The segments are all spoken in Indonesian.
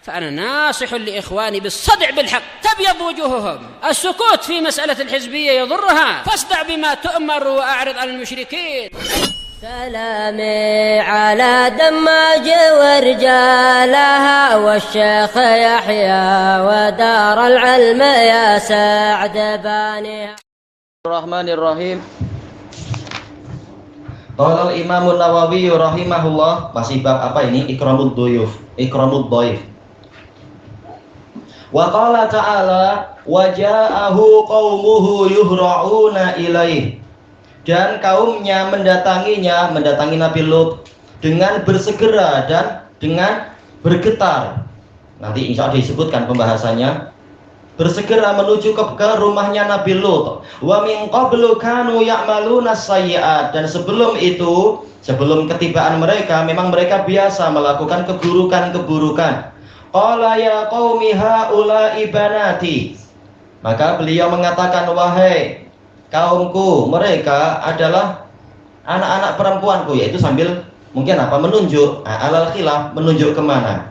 فأنا ناصح لإخواني بالصدع بالحق تبيض وجوههم. السكوت في مسألة الحزبية يضرها، فاصدع بما تؤمر وأعرض عن المشركين. سلامي على دماج ورجالها والشيخ يحيى ودار العلم يا سعد بانيها. Bismillahirrahmanirrahim. Qala al-Imam an-Nawawi rahimahullah, masih bab apa ini? Ikramud dhaif. Wa qala ta'ala wa ja'ahu qaumuhu yuhra'una ilaih. Dan kaumnya mendatangi Nabi Lut dengan bersegera dan dengan bergetar. Nanti insya Allah disebutkan pembahasannya. Bersegera menuju ke rumahnya Nabi Lut. Wa min qablu kanu ya'maluna sayyi'at. Dan sebelum itu, sebelum ketibaan mereka, memang mereka biasa melakukan keburukan-keburukan. Qala ya qaumi haula'i banati. Maka beliau mengatakan, wahai kaumku, mereka adalah anak-anak perempuanku, yaitu sambil mungkin apa? Menunjuk, alal khilaf, menunjuk kemana?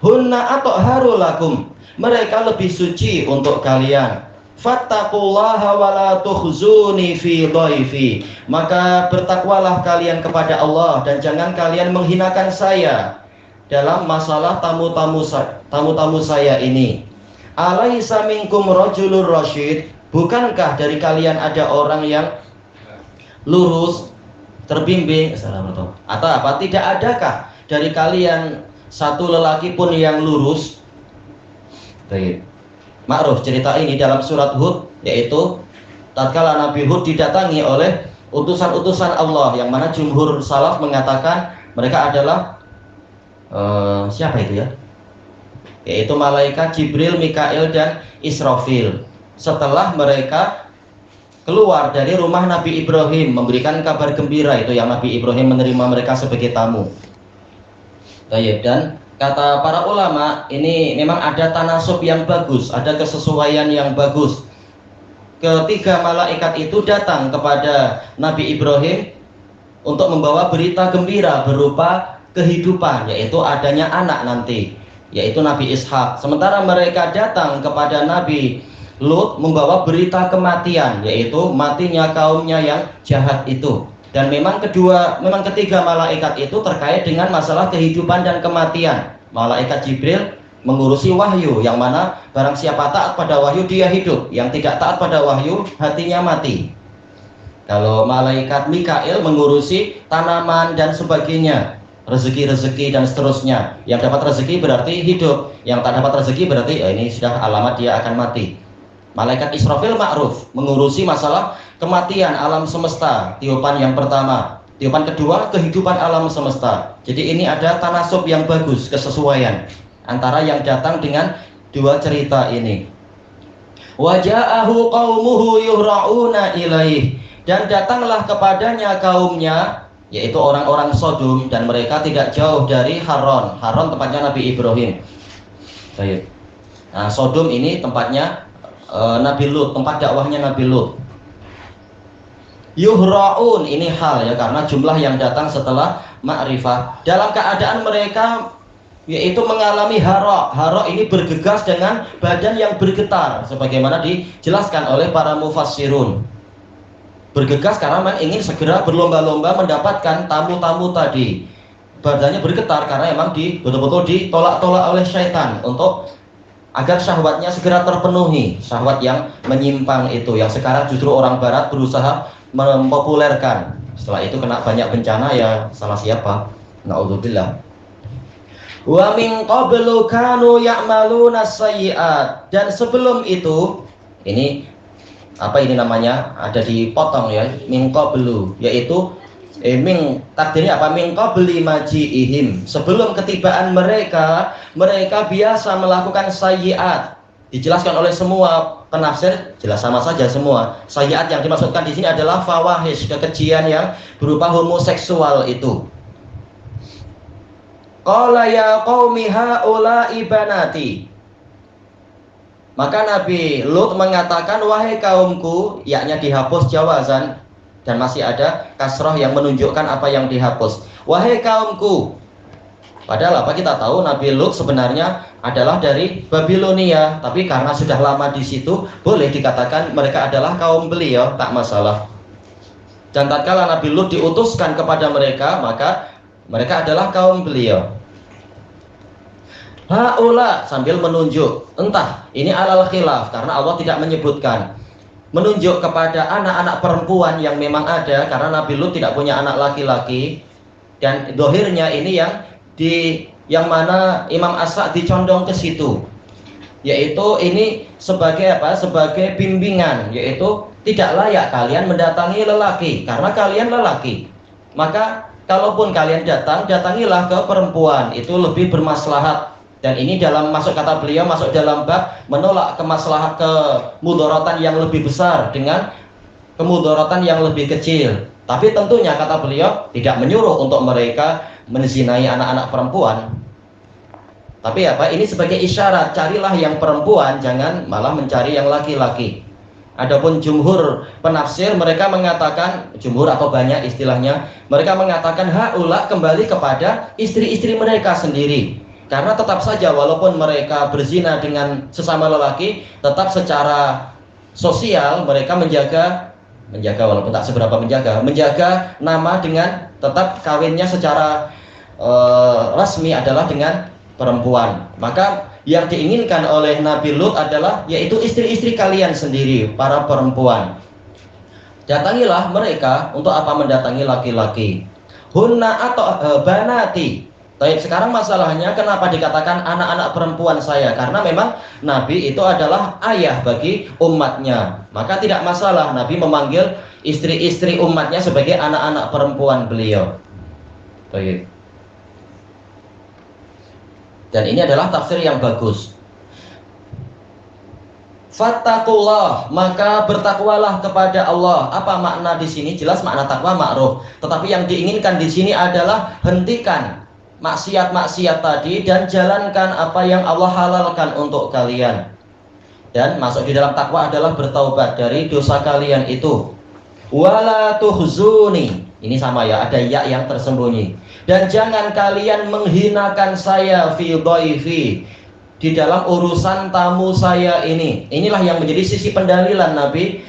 Hunna atharu lakum. Mereka lebih suci untuk kalian. Fattaqullaha wa la tukhzuni fi dhaifi. Maka bertakwalah kalian kepada Allah dan jangan kalian menghinakan saya dalam masalah tamu-tamu saya ini. Alaisa minkum rajulur rasyid. Bukankah dari kalian ada orang yang lurus, terbimbing? Atau apa? Tidak adakah dari kalian satu lelaki pun yang lurus? Baik. Ma'ruf cerita ini dalam surat Hud, yaitu tatkala Nabi Hud didatangi oleh utusan-utusan Allah, yang mana jumhur salaf mengatakan mereka adalah siapa itu ya? Yaitu malaikat Jibril, Mikail dan Israfil. Setelah mereka keluar dari rumah Nabi Ibrahim memberikan kabar gembira, itu yang Nabi Ibrahim menerima mereka sebagai tamu. Baik, dan kata para ulama, ini memang ada tanasub yang bagus, ada kesesuaian yang bagus. Ketiga malaikat itu datang kepada Nabi Ibrahim untuk membawa berita gembira berupa kehidupan, yaitu adanya anak nanti, yaitu Nabi Ishak. Sementara mereka datang kepada Nabi Lut membawa berita kematian, yaitu matinya kaumnya yang jahat itu. Dan memang ketiga malaikat itu terkait dengan masalah kehidupan dan kematian. Malaikat Jibril mengurusi wahyu, yang mana barang siapa taat pada wahyu dia hidup, yang tidak taat pada wahyu hatinya mati. Kalau malaikat Mikail mengurusi tanaman dan sebagainya, rezeki dan seterusnya. Yang dapat rezeki berarti hidup, yang tak dapat rezeki berarti ini sudah alamat dia akan mati. Malaikat Israfil ma'ruf mengurusi masalah kematian alam semesta, tiupan yang pertama. Tiupan kedua, kehidupan alam semesta. Jadi ini ada tanasub yang bagus, kesesuaian antara yang datang dengan dua cerita ini. Wa ja'ahu qaumuhu yuhra'una ilaih. Dan datanglah kepadanya kaumnya, yaitu orang-orang Sodom, dan mereka tidak jauh dari Haran. Haran tempatnya Nabi Ibrahim. Baik. Nah, Sodom ini tempatnya Nabi Lut, tempat dakwahnya Nabi Lut. Yuhra'un, ini hal ya, karena jumlah yang datang setelah ma'rifah. Dalam keadaan mereka yaitu mengalami hara ini bergegas dengan badan yang bergetar, sebagaimana dijelaskan oleh para mufassirun. Bergegas karena memang ingin segera berlomba-lomba mendapatkan tamu-tamu tadi. Badannya bergetar karena memang betul-betul ditolak-tolak oleh syaitan untuk agar syahwatnya segera terpenuhi, syahwat yang menyimpang itu, yang sekarang justru orang barat berusaha mempopulerkan. Setelah itu kena banyak bencana, ya salah siapa? Na'udzubillah. Wa min qablu kanu ya'maluna sayyi'at. Dan sebelum itu, ini apa ini namanya? Ada dipotong ya, min qablu, yaitu takdirnya apa? Min qabli maji'ihim. Sebelum ketibaan mereka biasa melakukan sayyi'at. Dijelaskan oleh semua penafsir, jelas sama saja semua. Sayyi'at yang dimaksudkan di sini adalah fawahish, kekejian yang berupa homoseksual itu. Qala ya qaumi haula'i banati. Maka Nabi Lut mengatakan, wahai kaumku, yaknya dihapus jawazan, dan masih ada kasroh yang menunjukkan apa yang dihapus. Wahai kaumku, Padahal apa kita tahu Nabi Lut sebenarnya adalah dari Babilonia, tapi karena sudah lama di situ, boleh dikatakan mereka adalah kaum beliau, tak masalah. Dan tatkala Nabi Lut diutuskan kepada mereka, maka mereka adalah kaum beliau. Haula sambil menunjuk, entah ini alal khilaf karena Allah tidak menyebutkan. Menunjuk kepada anak-anak perempuan yang memang ada karena Nabi Lut tidak punya anak laki-laki, dan dohirnya ini yang mana Imam As-Sa'di condong ke situ, yaitu ini sebagai apa? Sebagai bimbingan, yaitu tidak layak kalian mendatangi lelaki karena kalian lelaki. Maka kalaupun kalian datang, datangilah ke perempuan, itu lebih bermaslahat. Dan ini masuk kata beliau, masuk dalam bab menolak kemudaratan yang lebih besar dengan kemudaratan yang lebih kecil. Tapi tentunya kata beliau tidak menyuruh untuk mereka menzinai anak-anak perempuan. Tapi apa? Ini sebagai isyarat, carilah yang perempuan, jangan malah mencari yang laki-laki. Adapun jumhur penafsir mereka mengatakan, jumhur atau banyak istilahnya, mereka mengatakan haula kembali kepada istri-istri mereka sendiri. Karena tetap saja walaupun mereka berzina dengan sesama lelaki, tetap secara sosial mereka menjaga walaupun tak seberapa menjaga nama dengan tetap kawinnya secara resmi adalah dengan perempuan. Maka yang diinginkan oleh Nabi Lut adalah yaitu istri-istri kalian sendiri, para perempuan. Datangilah mereka. Untuk apa mendatangi laki-laki? Hunna atau banati. Baik, sekarang masalahnya kenapa dikatakan anak-anak perempuan saya? Karena memang Nabi itu adalah ayah bagi umatnya. Maka tidak masalah Nabi memanggil istri-istri umatnya sebagai anak-anak perempuan beliau. Baik. Dan ini adalah tafsir yang bagus. Fattaqullah, maka bertakwalah kepada Allah. Apa makna di sini? Jelas makna takwa ma'ruf. Tetapi yang diinginkan di sini adalah hentikan maksiat-maksiat tadi dan jalankan apa yang Allah halalkan untuk kalian. Dan masuk di dalam takwa adalah bertaubat dari dosa kalian itu. Wala tuhzuni. Ini sama ya, ada ya yang tersembunyi. Dan jangan kalian menghinakan saya fi dhaifi, di dalam urusan tamu saya ini. Inilah yang menjadi sisi pendalilan Nabi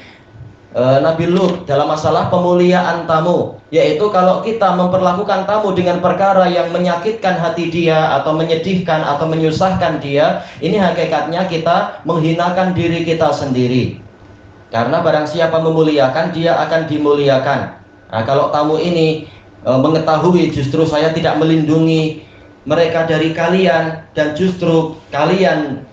Lut dalam masalah pemuliaan tamu, yaitu kalau kita memperlakukan tamu dengan perkara yang menyakitkan hati dia atau menyedihkan atau menyusahkan dia, ini hakikatnya kita menghinakan diri kita sendiri. Karena barang siapa memuliakan, dia akan dimuliakan. Nah, kalau tamu ini mengetahui justru saya tidak melindungi mereka dari kalian, dan justru kalian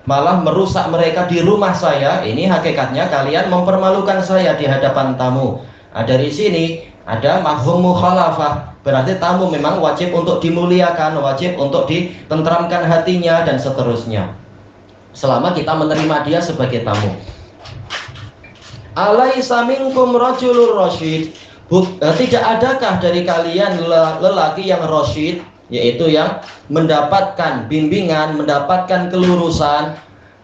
malah merusak mereka di rumah saya, ini hakikatnya kalian mempermalukan saya di hadapan tamu. Nah, dari sini ada mafhum mukhalafah, berarti tamu memang wajib untuk dimuliakan, wajib untuk ditentramkan hatinya dan seterusnya, selama kita menerima dia sebagai tamu. Alaisa minkum rajulur rasyid, tidak adakah dari kalian lelaki yang rasyid, yaitu yang mendapatkan bimbingan, mendapatkan kelurusan.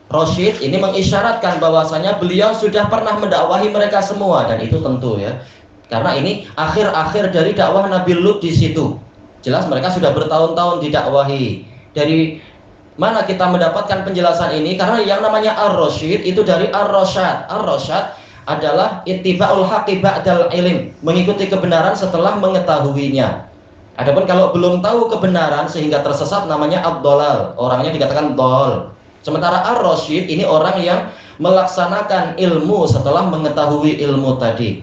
Rasyid ini mengisyaratkan bahwasanya beliau sudah pernah mendakwahi mereka semua, dan itu tentu ya, karena ini akhir-akhir dari dakwah Nabi Lut di situ. Jelas mereka sudah bertahun-tahun didakwahi. Dari mana kita mendapatkan penjelasan ini? Karena yang namanya ar-rasyid itu dari ar-rasyad. Ar-rasyad adalah ittiba'ul haqqi ba'dal ilm, mengikuti kebenaran setelah mengetahuinya. Adapun kalau belum tahu kebenaran sehingga tersesat, namanya ad-dhalal, orangnya dikatakan dhal. Sementara ar-rasyid ini orang yang melaksanakan ilmu setelah mengetahui ilmu tadi.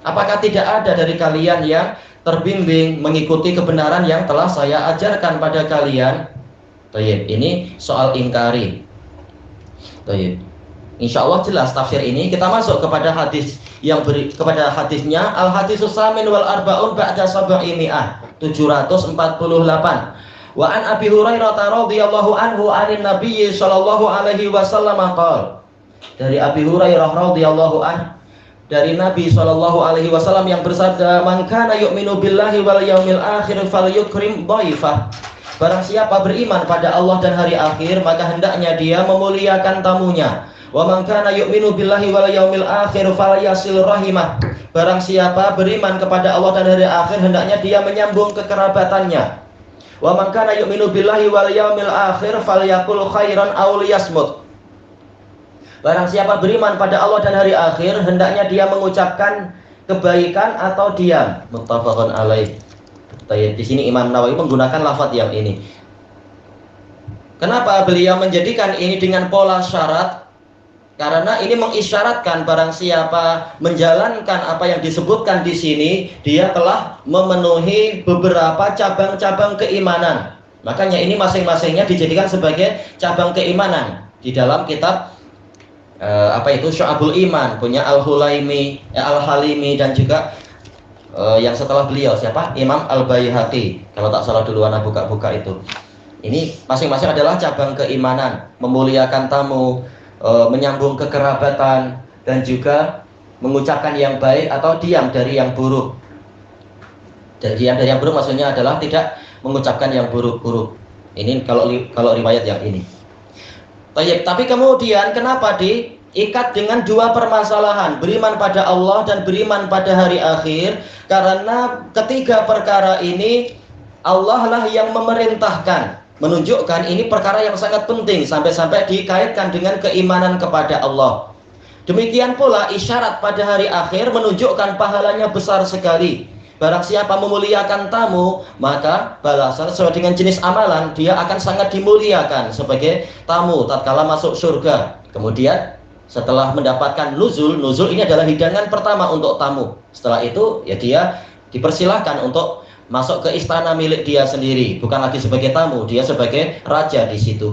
Apakah tidak ada dari kalian yang terbimbing mengikuti kebenaran yang telah saya ajarkan pada kalian? Baik, ini soal ingkari. Baik. Insya Allah jelas tafsir ini. Kita masuk kepada hadis kepada hadisnya. Al-hadisus samin wal arba'un ba'da sab'imi'ah, 748. Wa an Abi Hurairah radhiyallahu anhu anin Nabi sallallahu alaihi wasallam qala. Dari Abi Hurairah radhiyallahu anhu, dari Nabi sallallahu alaihi wasallam yang bersabda, "Man kana yu'minu billahi wal yaumil akhir falyukrim dhaifah." Barang siapa beriman pada Allah dan hari akhir, maka hendaknya dia memuliakan tamunya. Wa man kana yu'minu billahi wal yaumil akhir falyasil rahimah. Barang siapa beriman kepada Allah dan hari akhir, hendaknya dia menyambung kekerabatannya. Wa man kana yu'minu billahi wal yaumil akhir falyaqul khairan aw liyasmut. Barang siapa beriman pada Allah dan hari akhir, hendaknya dia mengucapkan kebaikan atau diam. Muttafaqun alaih. Di sini Imam Nawawi menggunakan lafaz yang ini. Kenapa beliau menjadikan ini dengan pola syarat? Karena ini mengisyaratkan barang siapa menjalankan apa yang disebutkan di sini, dia telah memenuhi beberapa cabang-cabang keimanan. Makanya ini masing-masingnya dijadikan sebagai cabang keimanan di dalam kitab Syu'abul Iman, punya Al-Hulaimi, Al-Halimi, dan juga yang setelah beliau siapa? Imam Al-Baihaqi. Kalau tak salah duluan buka-buka itu. Ini masing-masing adalah cabang keimanan, memuliakan tamu, menyambung kekerabatan, dan juga mengucapkan yang baik atau diam dari yang buruk. Dan diam dari yang buruk maksudnya adalah tidak mengucapkan yang buruk-buruk. Ini kalau riwayat yang ini. Tapi kemudian kenapa diikat dengan dua permasalahan, beriman pada Allah dan beriman pada hari akhir? Karena ketiga perkara ini Allah lah yang memerintahkan, menunjukkan ini perkara yang sangat penting sampai-sampai dikaitkan dengan keimanan kepada Allah. Demikian pula isyarat pada hari akhir menunjukkan pahalanya besar sekali. Barang siapa memuliakan tamu, maka balasan sesuai dengan jenis amalan, dia akan sangat dimuliakan sebagai tamu tatkala masuk surga. Kemudian setelah mendapatkan nuzul ini adalah hidangan pertama untuk tamu. Setelah itu ya dia dipersilahkan untuk masuk ke istana milik dia sendiri, bukan lagi sebagai tamu, dia sebagai raja di situ.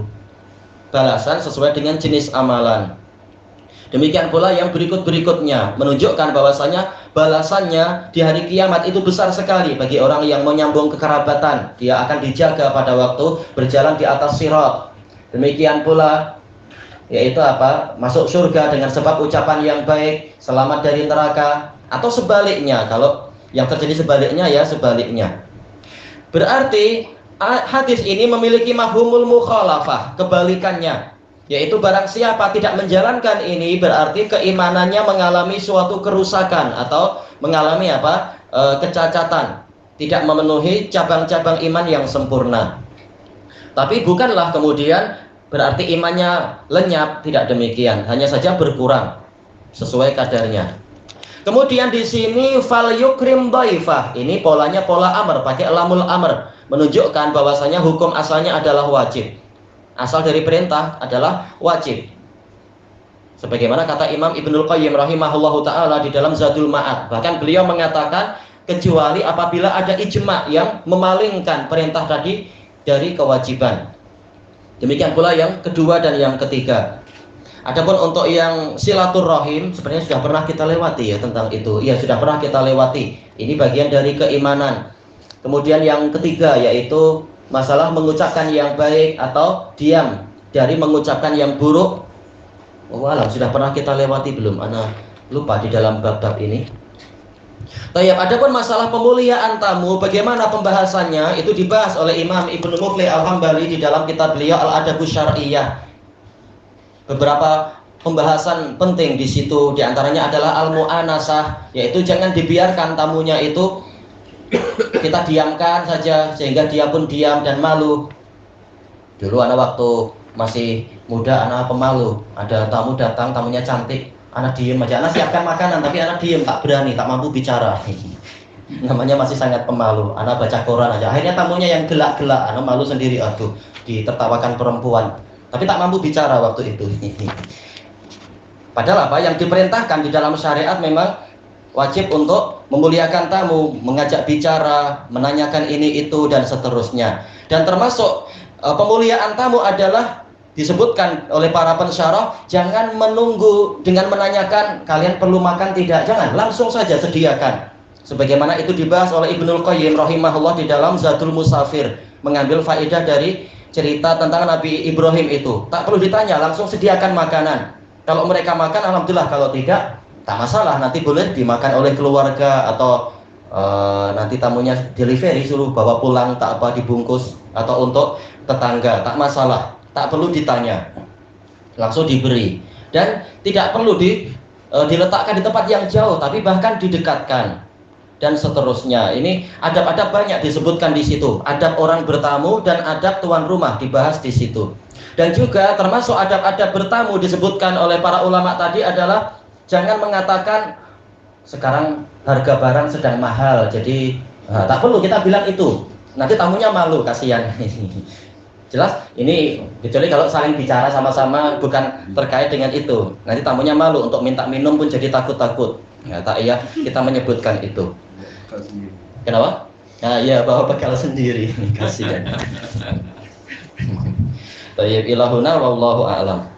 Balasan sesuai dengan jenis amalan. Demikian pula yang berikut-berikutnya menunjukkan bahwasanya balasannya di hari kiamat itu besar sekali bagi orang yang menyambung kekerabatan. Dia akan dijaga pada waktu berjalan di atas sirat. Demikian pula yaitu masuk surga dengan sebab ucapan yang baik, selamat dari neraka, atau sebaliknya. Kalau yang terjadi sebaliknya ya sebaliknya. Berarti hadis ini memiliki mafhumul mukhalafah, kebalikannya, yaitu barang siapa tidak menjalankan ini berarti keimanannya mengalami suatu kerusakan atau mengalami kecacatan, tidak memenuhi cabang-cabang iman yang sempurna. Tapi bukanlah kemudian berarti imannya lenyap, tidak demikian, hanya saja berkurang sesuai kadarnya. Kemudian di sini fal yukrim dhaifah, ini polanya pola amr, pakai lamul amr, menunjukkan bahwasanya hukum asalnya adalah wajib. Asal dari perintah adalah wajib. Sebagaimana kata Imam Ibnul Qayyim rahimahullahu ta'ala di dalam Zadul Ma'ad. Bahkan beliau mengatakan kecuali apabila ada ijma' yang memalingkan perintah tadi dari kewajiban. Demikian pula yang kedua dan yang ketiga. Adapun untuk yang silaturrahim sebenarnya sudah pernah kita lewati ya tentang itu. Iya, sudah pernah kita lewati. Ini bagian dari keimanan. Kemudian yang ketiga yaitu masalah mengucapkan yang baik atau diam dari mengucapkan yang buruk. Walah, sudah pernah kita lewati belum? Ana lupa di dalam bab-bab ini. Tayyib, adapun masalah pemuliaan tamu, bagaimana pembahasannya? Itu dibahas oleh Imam Ibnu Muflih Al-Hambali di dalam kitab beliau Al-Adabus Syar'iyyah. Beberapa pembahasan penting di situ, diantaranya adalah al-mu'anasah, yaitu jangan dibiarkan tamunya itu kita diamkan saja sehingga dia pun diam dan malu. Dulu anak waktu masih muda, anak pemalu. Ada tamu datang, tamunya cantik, anak diem aja. Anak siapkan makanan tapi anak diem, tak berani, tak mampu bicara. Namanya masih sangat pemalu. Anak baca Quran aja. Akhirnya tamunya yang gelak-gelak, anak malu sendiri. Aduh, ditertawakan perempuan. Tapi tak mampu bicara waktu itu. Padahal yang diperintahkan di dalam syariat memang wajib untuk memuliakan tamu, mengajak bicara, menanyakan ini itu dan seterusnya. Dan termasuk pemuliaan tamu adalah disebutkan oleh para pensyarah, jangan menunggu dengan menanyakan kalian perlu makan tidak, jangan, langsung saja sediakan. Sebagaimana itu dibahas oleh Ibnul Qayyim rahimahullah di dalam Zadul Musafir, mengambil faedah dari cerita tentang Nabi Ibrahim itu. Tak perlu ditanya, langsung sediakan makanan. Kalau mereka makan alhamdulillah, kalau tidak tak masalah, nanti boleh dimakan oleh keluarga atau nanti tamunya delivery, suruh bawa pulang, tak apa dibungkus, atau untuk tetangga, tak masalah, tak perlu ditanya, langsung diberi. Dan tidak perlu diletakkan di tempat yang jauh, tapi bahkan didekatkan. dan seterusnya. Ini adab-adab banyak disebutkan di situ. Adab orang bertamu dan adab tuan rumah dibahas di situ. Dan juga termasuk adab-adab bertamu disebutkan oleh para ulama tadi adalah jangan mengatakan sekarang harga barang sedang mahal, jadi tak perlu kita bilang itu. Nanti tamunya malu, kasihan. Jelas ini kecuali kalau saling bicara sama-sama bukan terkait dengan itu. Nanti tamunya malu untuk minta minum pun jadi takut-takut. Ya, tak iya kita menyebutkan itu. Kenapa? Nah, iya bawa bekal sendiri. Kasihan. Tayyib ilahuna wallahu a'lam.